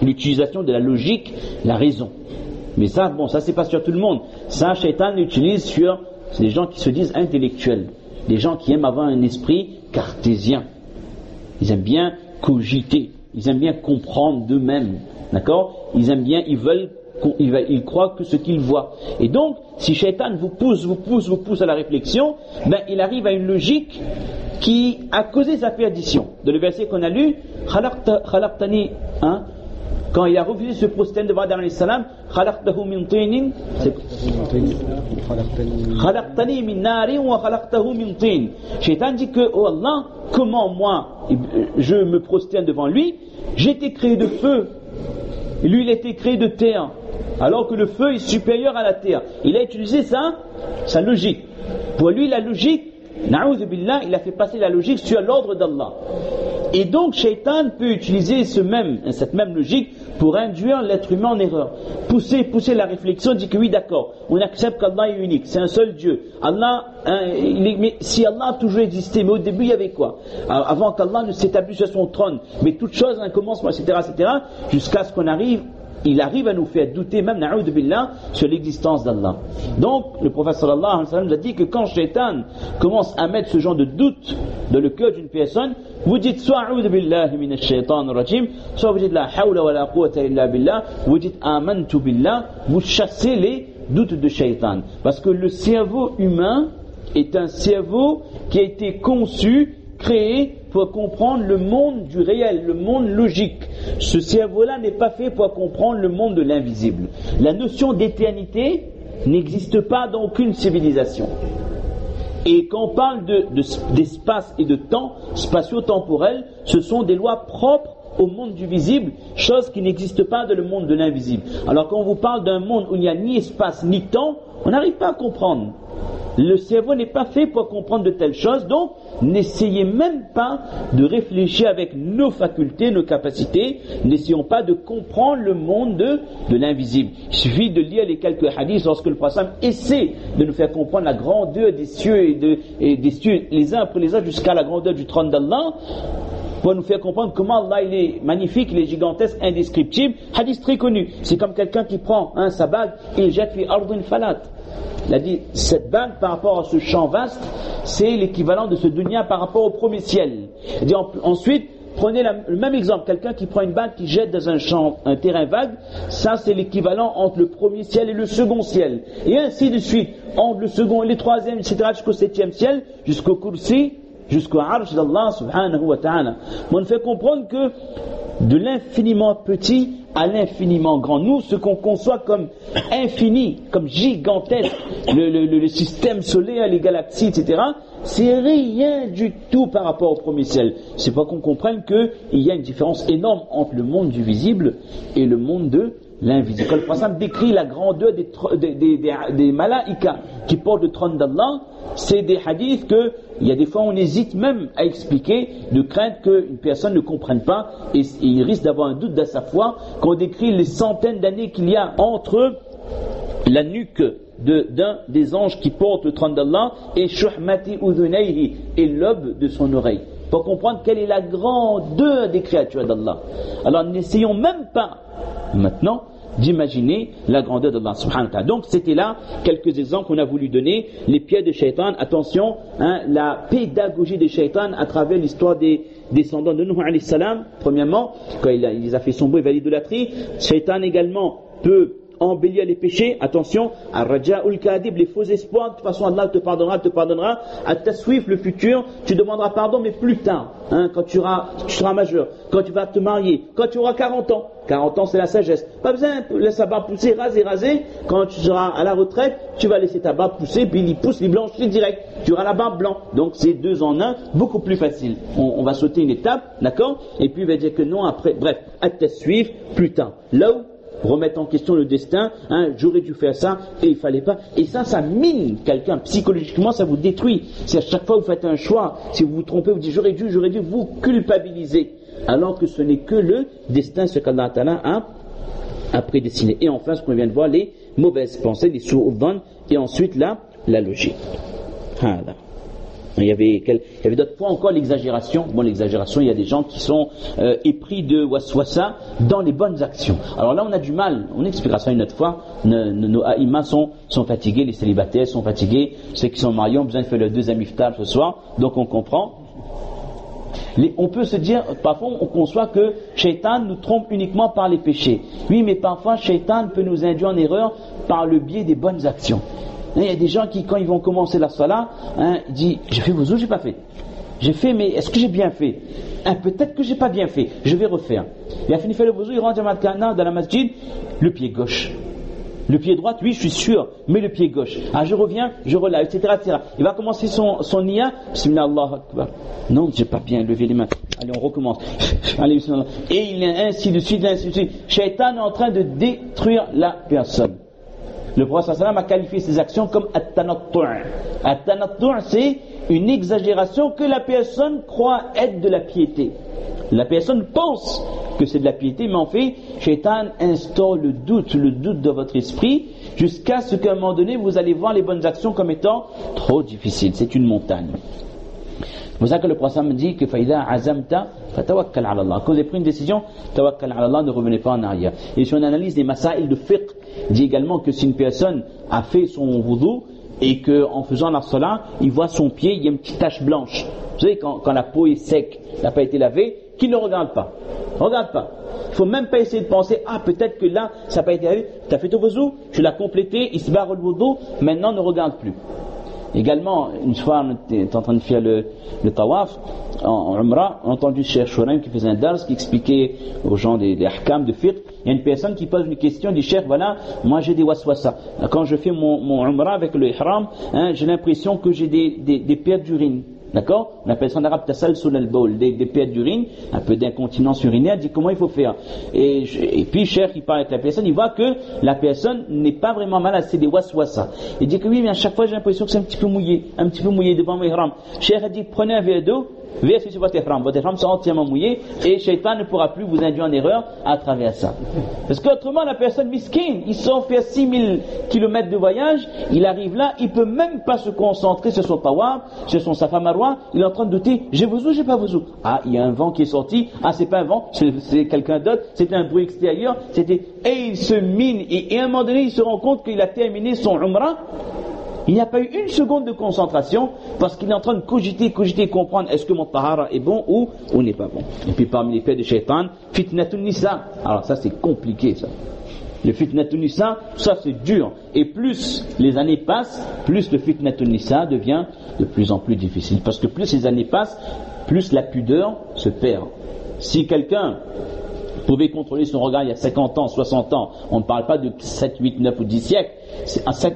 l'utilisation de la logique, la raison. Mais ça, bon, ça c'est pas sur tout le monde. Ça, Shaitan l'utilise sur les gens qui se disent intellectuels, des gens qui aiment avoir un esprit cartésien. Ils aiment bien cogiter, ils aiment bien comprendre d'eux-mêmes, d'accord? Ils croient que ce qu'ils voient. Et donc, si Shaitan vous pousse à la réflexion, ben il arrive à une logique qui a causé sa perdition. Dans le verset qu'on a lu, khalaqtani, quand il a refusé de se prosterner devant Adam alayhi salam, khalaqtahu min tinin, khalaqtani min narin wa khalaqtahu min tin. Shaitan dit que, oh Allah, comment moi je me prosterne devant lui? J'ai été créé de feu, lui il a été créé de terre, alors que le feu est supérieur à la terre. Il a utilisé sa logique. Pour lui la logique, na'udhu billah, il a fait passer la logique sur l'ordre d'Allah. Et donc Shaitan peut utiliser cette même logique pour induire l'être humain en erreur. Pousser la réflexion, dit que oui d'accord, on accepte qu'Allah est unique, c'est un seul Dieu. Allah, mais si Allah a toujours existé, mais au début il y avait quoi? Avant qu'Allah ne s'établisse sur son trône, mais toute chose a un commencement, etc., jusqu'à ce il arrive à nous faire douter, même na'udhu billah, sur l'existence d'Allah. Donc, le prophète sallallahu alayhi wa sallam a dit que quand Shaitan commence à mettre ce genre de doute dans le cœur d'une personne, vous dites soit a'udhu billahi minash shaitan rajim, soit vous dites la hawla wa la quwwata illa billah, vous dites amantu billah, vous chassez les doutes de Shaitan. Parce que le cerveau humain est un cerveau qui a été conçu, créé pour comprendre le monde du réel, le monde logique. Ce cerveau-là n'est pas fait pour comprendre le monde de l'invisible. La notion d'éternité n'existe pas dans aucune civilisation. Et quand on parle d'espace et de temps, spatio-temporel, ce sont des lois propres au monde du visible, chose qui n'existe pas dans le monde de l'invisible. Alors quand on vous parle d'un monde où il n'y a ni espace ni temps, on n'arrive pas à comprendre. Le cerveau n'est pas fait pour comprendre de telles choses, donc n'essayez même pas de réfléchir avec nos facultés, nos capacités, n'essayons pas de comprendre le monde de l'invisible. Il suffit de lire les quelques hadiths lorsque le prophète essaie de nous faire comprendre la grandeur des cieux et des cieux les uns après les autres jusqu'à la grandeur du trône d'Allah, pour nous faire comprendre comment Allah il est magnifique, il est gigantesque, indescriptible. Hadith très connu, c'est comme quelqu'un qui prend sa bague et il jette fi ardin falat. Il a dit, cette bague par rapport à ce champ vaste, c'est l'équivalent de ce dunya par rapport au premier ciel. Il dit, ensuite, prenez le même exemple, quelqu'un qui prend une bague qui jette dans un terrain vague, ça c'est l'équivalent entre le premier ciel et le second ciel. Et ainsi de suite, entre le second et le troisième, etc., jusqu'au septième ciel, jusqu'au kursi, jusqu'au arsh d'Allah subhanahu wa ta'ala. On fait comprendre que de l'infiniment petit à l'infiniment grand, nous ce qu'on conçoit comme infini, comme gigantesque, le système solaire, les galaxies, etc., c'est rien du tout par rapport au premier ciel. C'est pas qu'on comprenne qu'il y a une différence énorme entre le monde du visible et le monde de l'invisible. Quand le prophète décrit la grandeur des malaïkas qui portent le trône d'Allah, c'est des hadiths que il y a des fois on hésite même à expliquer, de crainte qu'une personne ne comprenne pas et il risque d'avoir un doute dans sa foi. Quand on décrit les centaines d'années qu'il y a entre la nuque d'un des anges qui porte le trône d'Allah et shuhmati udhunayhi, et l'aube de son oreille, pour comprendre quelle est la grandeur des créatures d'Allah. Alors n'essayons même pas maintenant d'imaginer la grandeur d'Allah subhanahu wa ta'ala. Donc c'était là quelques exemples qu'on a voulu donner, les pièges de Shaitan. Attention, la pédagogie de Shaitan à travers l'histoire des descendants de Nuh alayhi salam. Premièrement, quand il les a fait sombrer vers l'idolâtrie, Shaitan également peut embellir les péchés. Attention, ar-raja'ul kadib, les faux espoirs. De toute façon Allah te pardonnera. At-taswif, le futur, tu demanderas pardon mais plus tard, quand tu seras majeur, quand tu vas te marier, quand tu auras 40 ans. 40 ans c'est la sagesse, pas besoin de laisser ta barbe pousser, raser. Quand tu seras à la retraite, tu vas laisser ta barbe pousser, puis il pousse, il blanchit direct, tu auras la barbe blanche. Donc c'est 2 en 1, beaucoup plus facile. On va sauter une étape, d'accord, et puis il va dire que non après. Bref, at-taswif, plus tard. Là où remettre en question le destin, j'aurais dû faire ça et il fallait pas, et ça mine quelqu'un psychologiquement, ça vous détruit. C'est à chaque fois que vous faites un choix, si vous vous trompez, vous dites j'aurais dû, vous culpabilisez, alors que ce n'est que le destin, ce qu'Allah Ta'ala a prédestiné. Et enfin, ce qu'on vient de voir, les mauvaises pensées, les su'udhan, et ensuite la logique. Voilà. Il y avait d'autres points encore, l'exagération. Bon, l'exagération, il y a des gens qui sont épris de waswasa dans les bonnes actions. Alors là, on a du mal, on expliquera ça une autre fois, nos aïmas sont fatigués, les célibataires sont fatigués, ceux qui sont mariés ont besoin de faire le deuxième iftar ce soir, donc on comprend. On peut se dire, parfois on conçoit que Shaitan nous trompe uniquement par les péchés. Oui, mais parfois Shaitan peut nous induire en erreur par le biais des bonnes actions. Il y a des gens qui, quand ils vont commencer la salat, disent, j'ai fait wudu, j'ai pas fait. J'ai fait, mais est-ce que j'ai bien fait? Peut-être que j'ai pas bien fait, je vais refaire. Il a fini de faire le wudu, il rentre dans la masjid, le pied gauche. Le pied droit, oui, je suis sûr, mais le pied gauche. Je reviens, je relâche, etc., etc. Il va commencer son niya, bismillah, Allahu Akbar. Non, j'ai pas bien levé les mains. Allez, on recommence. Allez, bismillah. Et il est ainsi de suite, ainsi de suite. Shaitan est en train de détruire la personne. Le prophète sallam a qualifié ces actions comme at-tanattu'. At-tanattu', c'est une exagération que la personne croit être de la piété. La personne pense que c'est de la piété, mais en fait, Shaitan instaure le doute de votre esprit, jusqu'à ce qu'à un moment donné, vous allez voir les bonnes actions comme étant trop difficiles. C'est une montagne. C'est pour ça que le prophète me dit que faïda azamta fatawakkal ala Allah. Quand vous avez pris une décision, tawakkal ala Allah, ne revenez pas en arrière. Et si on analyse les masaïl de fiqh, il dit également que si une personne a fait son wudu et qu'en faisant la salat, il voit son pied, il y a une petite tache blanche. Vous savez, quand la peau est sec, n'a pas été lavée, qu'il ne regarde pas. Regarde pas. Il ne faut même pas essayer de penser, peut-être que là, ça n'a pas été lavé. Tu as fait ton wudu, tu l'as complété, il se barre le wudu, maintenant ne regarde plus. Également, une fois, on était en train de faire le tawaf en Umrah, on a entendu Cheikh Shouraim qui faisait un dars, qui expliquait aux gens des ahkam de fiqh. Il y a une personne qui pose une question, dit Cheikh, voilà, moi j'ai des waswasa. Quand je fais mon Umrah avec le ihram, j'ai l'impression que j'ai des pertes d'urine. D'accord? On appelle ça en arabe tasalsul al-bawl, des pertes d'urine, un peu d'incontinence urinaire, dit comment il faut faire. Et puis, Cheikh, il parle avec la personne, il voit que la personne n'est pas vraiment malade, c'est des waswasa. Il dit que oui, mais à chaque fois j'ai l'impression que c'est un petit peu mouillé devant mon ihram. Cheikh a dit, prenez un verre d'eau, vérifiez sur votre ihram sera entièrement mouillé, et Shaitan ne pourra plus vous induire en erreur à travers ça. Parce qu'autrement, la personne miskin, il sort faire 6000 km de voyage, il arrive là, il peut même pas se concentrer sur son tawaf, sur son safa marwa, il est en train de douter, j'ai wudu, j'ai pas wudu. Il y a un vent qui est sorti, c'est pas un vent, c'est quelqu'un d'autre, c'était un bruit extérieur, et il se mine, et à un moment donné, il se rend compte qu'il a terminé son umrah. Il n'y a pas eu une seconde de concentration parce qu'il est en train de cogiter, comprendre est-ce que mon tahara est bon ou n'est pas bon. Et puis parmi les faits de Shaitan, fitnatun nisa. Alors ça c'est compliqué ça. Le fitnatun nisa, ça c'est dur. Et plus les années passent, plus le fitnatun nisa devient de plus en plus difficile. Parce que plus les années passent, plus la pudeur se perd. Si quelqu'un pouvait contrôler son regard il y a 50 ans, 60 ans, on ne parle pas de 7, 8, 9 ou 10 siècles,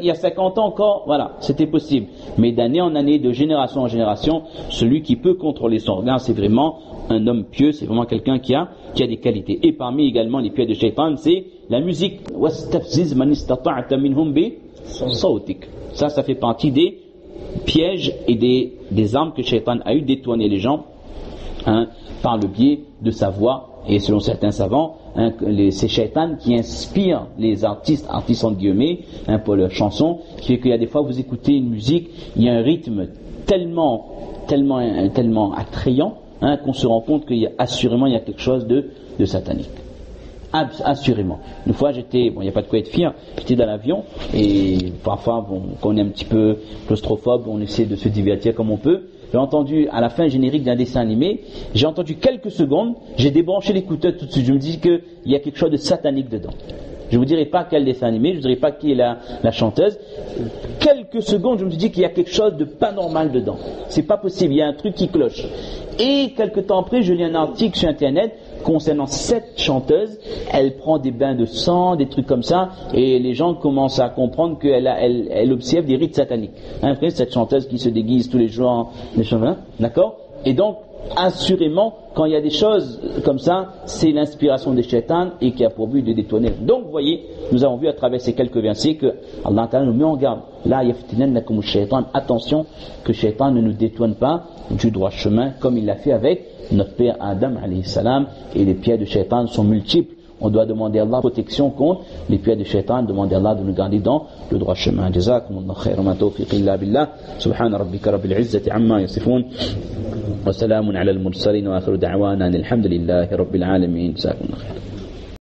il y a 50 ans encore, voilà, c'était possible. Mais d'année en année, de génération en génération, celui qui peut contrôler son regard, c'est vraiment un homme pieux, c'est vraiment quelqu'un qui a des qualités. Et parmi également les pièges de Shaitan, c'est la musique. Ça fait partie des pièges et des armes que Shaitan a eu détourner les gens par le biais de sa voix. Et selon certains savants, c'est Shaitan qui inspire les artistes entre guillemets, pour leurs chansons, qui fait qu'il y a des fois vous écoutez une musique, il y a un rythme tellement attrayant, qu'on se rend compte qu'il y a assurément quelque chose de satanique. Assurément. Une fois il n'y a pas de quoi être fier, j'étais dans l'avion et parfois quand on est un petit peu claustrophobe, on essaie de se divertir comme on peut. J'ai entendu à la fin générique d'un dessin animé, j'ai entendu quelques secondes, j'ai débranché l'écouteur tout de suite, je me dis qu'il y a quelque chose de satanique dedans. Je ne vous dirai pas quel dessin animé, je ne vous dirai pas qui est la chanteuse. Quelques secondes, je me suis dit qu'il y a quelque chose de pas normal dedans. C'est pas possible, il y a un truc qui cloche. Et quelques temps après, je lis un article sur internet concernant cette chanteuse. Elle prend des bains de sang, des trucs comme ça, et les gens commencent à comprendre qu'elle observe des rites sataniques. Cette chanteuse qui se déguise tous les jours, d'accord? Et donc, assurément, quand il y a des choses comme ça, c'est l'inspiration des Shaitan et qui a pour but de détourner. Donc, vous voyez, nous avons vu à travers ces quelques versets que Allah Ta'ala nous met en garde. La yaftinannakum shaitan. Attention que Shaitan ne nous détourne pas du droit chemin comme il l'a fait avec notre père Adam alayhi salam, et les pièges de Shaitan sont multiples. on doit demander à Allah protection contre les pieds du shaitan, demander à Allah de nous garder dans le droit chemin. Jazakumullah khairan ma tawfiq illa billah. Subhana rabbika rabbil izzati amma yasifun. Wa salamun ala al-mursalin wa akhiru da'wana alhamdulillahi rabbil alamin. Jazakumullah khairan.